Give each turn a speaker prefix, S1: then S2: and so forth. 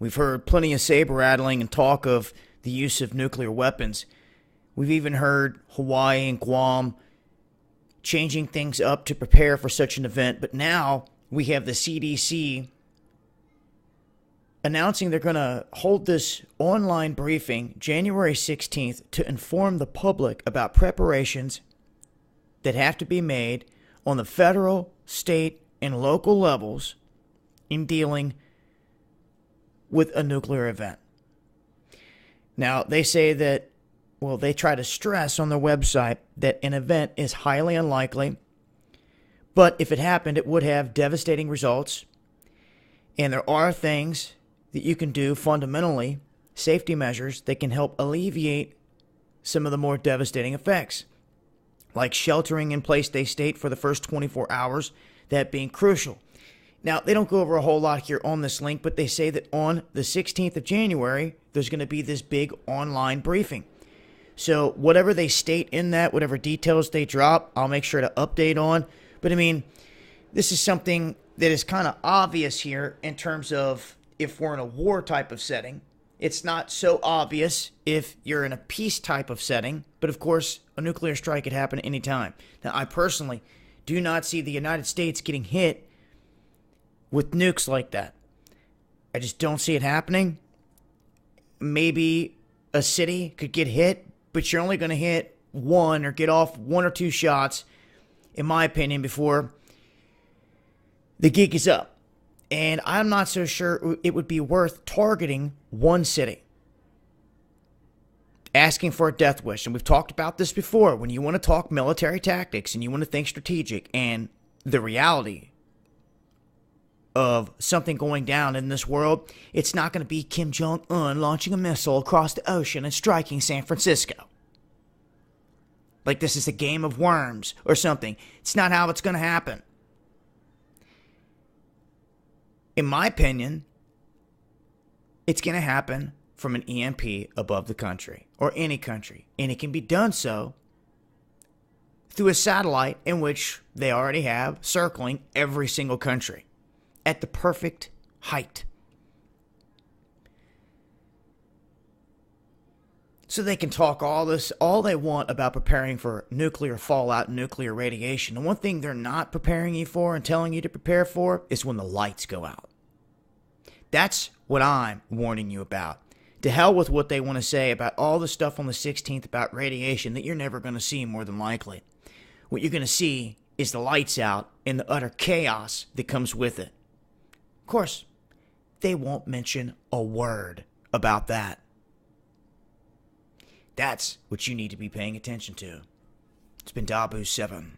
S1: We've heard plenty of saber-rattling and talk of the use of nuclear weapons. We've even heard Hawaii and Guam changing things up to prepare for such an event. But now we have the CDC announcing they're going to hold this online briefing January 16th to inform the public about preparations that have to be made on the federal, state, and local levels in dealing with a nuclear event. Now, they say that, well, they try to stress on their website that an event is highly unlikely, but if it happened, it would have devastating results. And there are things that you can do fundamentally, safety measures that can help alleviate some of the more devastating effects, like sheltering in place, they state, for the first 24 hours, that being crucial. Now, they don't go over a whole lot here on this link, but they say that on the 16th of January, there's going to be this big online briefing. So whatever they state in that, whatever details they drop, I'll make sure to update on. But I mean, this is something that is kind of obvious here in terms of if we're in a war type of setting. It's not so obvious if you're in a peace type of setting, but of course, a nuclear strike could happen at any time. Now, I personally do not see the United States getting hit with nukes like that. I just don't see it happening. Maybe a city could get hit, but you're only going to hit one or get off one or two shots, in my opinion, before the gig is up. And I'm not so sure it would be worth targeting one city, asking for a death wish. And we've talked about this before. When you want to talk military tactics and you want to think strategic, and the reality of something going down in this world, it's not going to be Kim Jong-un launching a missile across the ocean and striking San Francisco. Like this is a game of worms or something. It's not how it's going to happen. In my opinion, it's going to happen from an EMP above the country, or any country. And it can be done so through a satellite in which they already have circling every single country at the perfect height. So they can talk all they want about preparing for nuclear fallout and nuclear radiation. The one thing they're not preparing you for and telling you to prepare for is when the lights go out. That's what I'm warning you about. To hell with what they want to say about all the stuff on the 16th about radiation that you're never going to see, more than likely. What you're going to see is the lights out and the utter chaos that comes with it. Of course, they won't mention a word about that. That's what you need to be paying attention to. It's been Dabu 7.